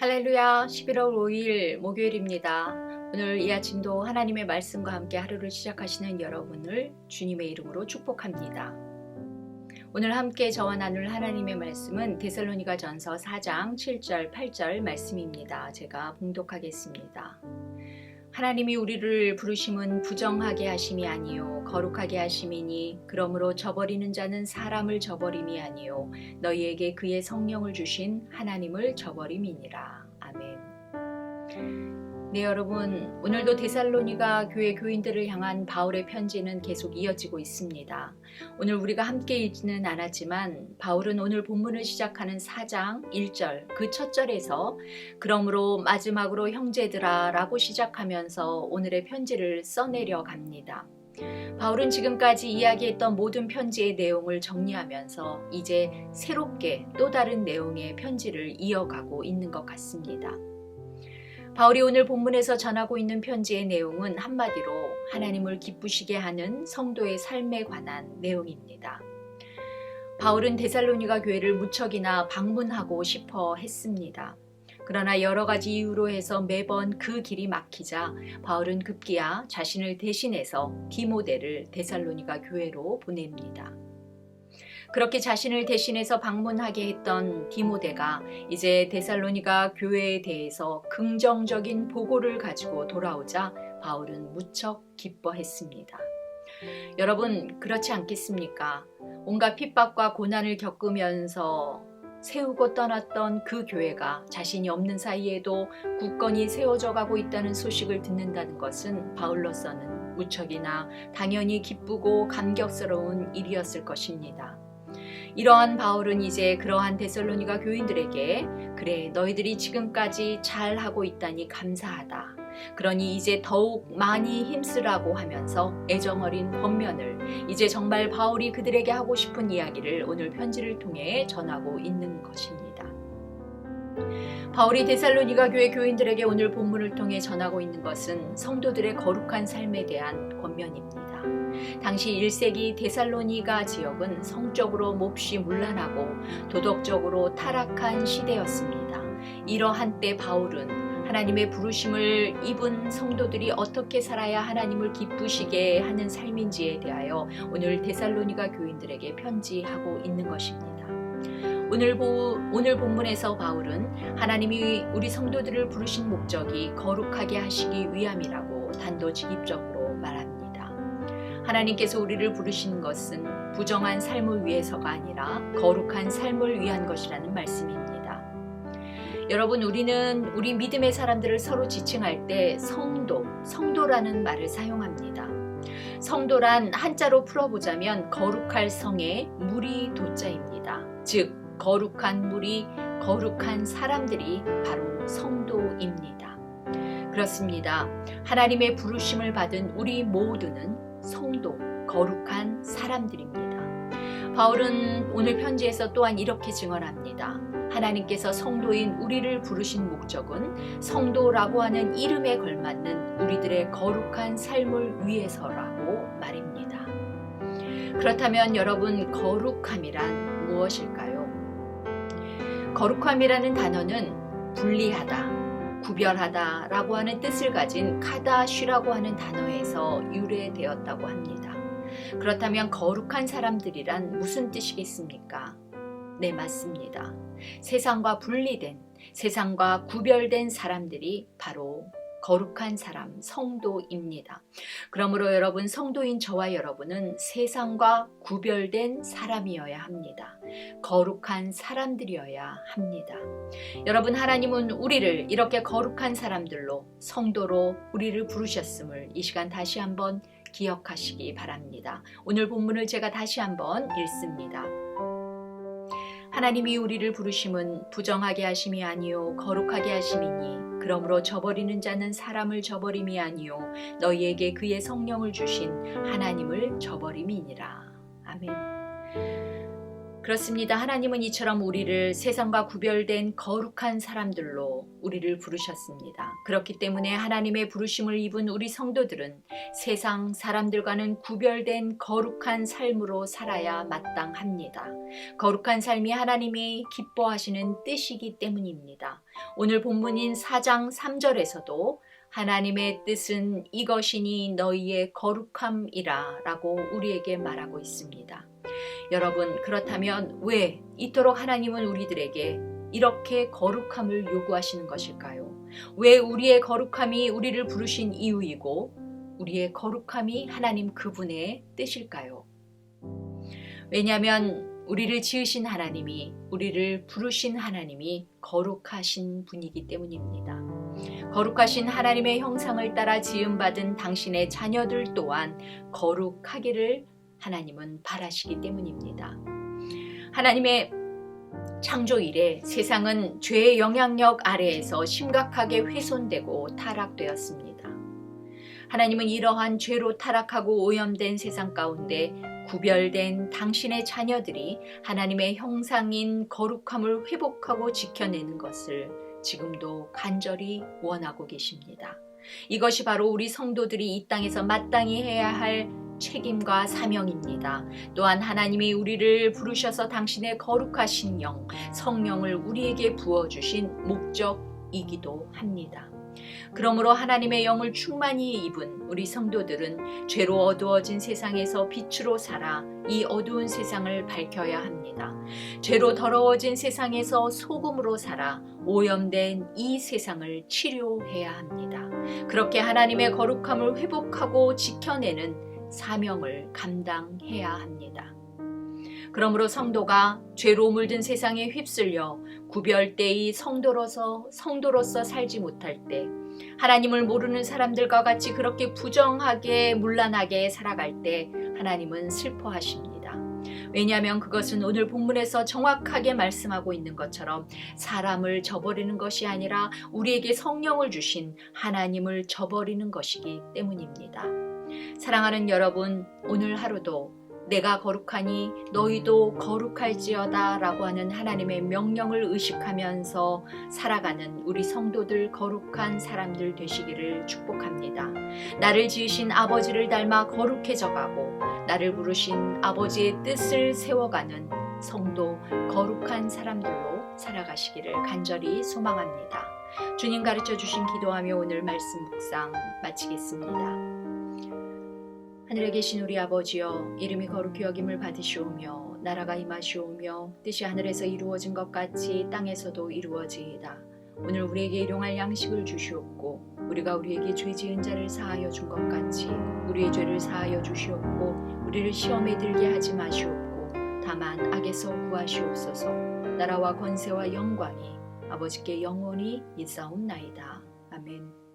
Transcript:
할렐루야, 11월 5일 목요일입니다. 오늘 이 아침도 하나님의 말씀과 함께 하루를 시작하시는 여러분을 주님의 이름으로 축복합니다. 오늘 함께 저와 나눌 하나님의 말씀은 데살로니가전서 4장 7절 8절 말씀입니다. 제가 봉독하겠습니다. 하나님이 우리를 부르심은 부정하게 하심이 아니요 거룩하게 하심이니 그러므로 저버리는 자는 사람을 저버림이 아니요 너희에게 그의 성령을 주신 하나님을 저버림이니라. 아멘. 네, 여러분, 오늘도 데살로니가 교회 교인들을 향한 바울의 편지는 계속 이어지고 있습니다. 오늘 우리가 함께 읽지는 않았지만 바울은 오늘 본문을 시작하는 4장 1절 그 첫 절에서 그러므로 마지막으로 형제들아 라고 시작하면서 오늘의 편지를 써내려 갑니다. 바울은 지금까지 이야기했던 모든 편지의 내용을 정리하면서 이제 새롭게 또 다른 내용의 편지를 이어가고 있는 것 같습니다. 바울이 오늘 본문에서 전하고 있는 편지의 내용은 한마디로 하나님을 기쁘시게 하는 성도의 삶에 관한 내용입니다. 바울은 데살로니가 교회를 무척이나 방문하고 싶어 했습니다. 그러나 여러 가지 이유로 해서 매번 그 길이 막히자 바울은 급기야 자신을 대신해서 디모데를 데살로니가 교회로 보냅니다. 그렇게 자신을 대신해서 방문하게 했던 디모데가 이제 데살로니가 교회에 대해서 긍정적인 보고를 가지고 돌아오자 바울은 무척 기뻐했습니다. 여러분, 그렇지 않겠습니까? 온갖 핍박과 고난을 겪으면서 세우고 떠났던 그 교회가 자신이 없는 사이에도 굳건히 세워져 가고 있다는 소식을 듣는다는 것은 바울로서는 무척이나 당연히 기쁘고 감격스러운 일이었을 것입니다. 이러한 바울은 이제 그러한 데살로니가 교인들에게 그래, 너희들이 지금까지 잘하고 있다니 감사하다. 그러니 이제 더욱 많이 힘쓰라고 하면서 애정어린 권면을 이제 정말 바울이 그들에게 하고 싶은 이야기를 오늘 편지를 통해 전하고 있는 것입니다. 바울이 데살로니가 교회 교인들에게 오늘 본문을 통해 전하고 있는 것은 성도들의 거룩한 삶에 대한 권면입니다. 당시 1세기 데살로니가 지역은 성적으로 몹시 문란하고 도덕적으로 타락한 시대였습니다. 이러한 때 바울은 하나님의 부르심을 입은 성도들이 어떻게 살아야 하나님을 기쁘시게 하는 삶인지에 대하여 오늘 데살로니가 교인들에게 편지하고 있는 것입니다. 오늘 본문에서 바울은 하나님이 우리 성도들을 부르신 목적이 거룩하게 하시기 위함이라고 단도직입적으로 말합니다. 하나님께서 우리를 부르신 것은 부정한 삶을 위해서가 아니라 거룩한 삶을 위한 것이라는 말씀입니다. 여러분, 우리는 우리 믿음의 사람들을 서로 지칭할 때 성도라는 말을 사용합니다. 성도란 한자로 풀어보자면 거룩할 성의 무리 도자입니다. 즉 거룩한 무리, 거룩한 사람들이 바로 성도입니다. 그렇습니다. 하나님의 부르심을 받은 우리 모두는 성도, 거룩한 사람들입니다. 바울은 오늘 편지에서 또한 이렇게 증언합니다. 하나님께서 성도인 우리를 부르신 목적은 성도라고 하는 이름에 걸맞는 우리들의 거룩한 삶을 위해서라고 말입니다. 그렇다면 여러분, 거룩함이란 무엇일까요? 거룩함이라는 단어는 분리하다, 구별하다 라고 하는 뜻을 가진 카다쉬라고 하는 단어에서 유래되었다고 합니다. 그렇다면 거룩한 사람들이란 무슨 뜻이겠습니까? 네, 맞습니다. 세상과 분리된, 세상과 구별된 사람들이 바로 거룩한 사람, 성도입니다. 그러므로 여러분, 성도인 저와 여러분은 세상과 구별된 사람이어야 합니다. 거룩한 사람들이어야 합니다. 여러분, 하나님은 우리를 이렇게 거룩한 사람들로, 성도로 우리를 부르셨음을 이 시간 다시 한번 기억하시기 바랍니다. 오늘 본문을 제가 다시 한번 읽습니다. 하나님이 우리를 부르심은 부정하게 하심이 아니요 거룩하게 하심이니 그러므로 저버리는 자는 사람을 저버림이 아니요 너희에게 그의 성령을 주신 하나님을 저버림이니라. 아멘. 그렇습니다. 하나님은 이처럼 우리를 세상과 구별된 거룩한 사람들로 우리를 부르셨습니다. 그렇기 때문에 하나님의 부르심을 입은 우리 성도들은 세상 사람들과는 구별된 거룩한 삶으로 살아야 마땅합니다. 거룩한 삶이 하나님이 기뻐하시는 뜻이기 때문입니다. 오늘 본문인 4장 3절에서도 하나님의 뜻은 이것이니 너희의 거룩함이라 라고 우리에게 말하고 있습니다. 여러분, 그렇다면 왜 이토록 하나님은 우리들에게 이렇게 거룩함을 요구하시는 것일까요? 왜 우리의 거룩함이 우리를 부르신 이유이고 우리의 거룩함이 하나님 그분의 뜻일까요? 왜냐하면 우리를 지으신 하나님이, 우리를 부르신 하나님이 거룩하신 분이기 때문입니다. 거룩하신 하나님의 형상을 따라 지음받은 당신의 자녀들 또한 거룩하기를 하나님은 바라시기 때문입니다. 하나님의 창조 이래 세상은 죄의 영향력 아래에서 심각하게 훼손되고 타락되었습니다. 하나님은 이러한 죄로 타락하고 오염된 세상 가운데 구별된 당신의 자녀들이 하나님의 형상인 거룩함을 회복하고 지켜내는 것을 지금도 간절히 원하고 계십니다. 이것이 바로 우리 성도들이 이 땅에서 마땅히 해야 할 책임과 사명입니다. 또한 하나님이 우리를 부르셔서 당신의 거룩하신 영, 성령을 우리에게 부어주신 목적이기도 합니다. 그러므로 하나님의 영을 충만히 입은 우리 성도들은 죄로 어두워진 세상에서 빛으로 살아 이 어두운 세상을 밝혀야 합니다. 죄로 더러워진 세상에서 소금으로 살아 오염된 이 세상을 치료해야 합니다. 그렇게 하나님의 거룩함을 회복하고 지켜내는 사명을 감당해야 합니다. 그러므로 성도가 죄로 물든 세상에 휩쓸려 구별되이 성도로서 살지 못할 때, 하나님을 모르는 사람들과 같이 그렇게 부정하게 문란하게 살아갈 때 하나님은 슬퍼하십니다. 왜냐하면 그것은 오늘 본문에서 정확하게 말씀하고 있는 것처럼 사람을 저버리는 것이 아니라 우리에게 성령을 주신 하나님을 저버리는 것이기 때문입니다. 사랑하는 여러분, 오늘 하루도 내가 거룩하니 너희도 거룩할지어다 라고 하는 하나님의 명령을 의식하면서 살아가는 우리 성도들 거룩한 사람들 되시기를 축복합니다. 나를 지으신 아버지를 닮아 거룩해져 가고 나를 부르신 아버지의 뜻을 세워가는 성도 거룩한 사람들로 살아가시기를 간절히 소망합니다. 주님 가르쳐 주신 기도하며 오늘 말씀 묵상 마치겠습니다. 하늘에 계신 우리 아버지여, 이름이 거룩히 여김을 받으시오며 나라가 임하시오며 뜻이 하늘에서 이루어진 것 같이 땅에서도 이루어지이다. 오늘 우리에게 일용할 양식을 주시옵고 우리가 우리에게 죄 지은 자를 사하여 준 것 같이 우리의 죄를 사하여 주시옵고 우리를 시험에 들게 하지 마시옵고 다만 악에서 구하시옵소서. 나라와 권세와 영광이 아버지께 영원히 있사옵나이다. 아멘.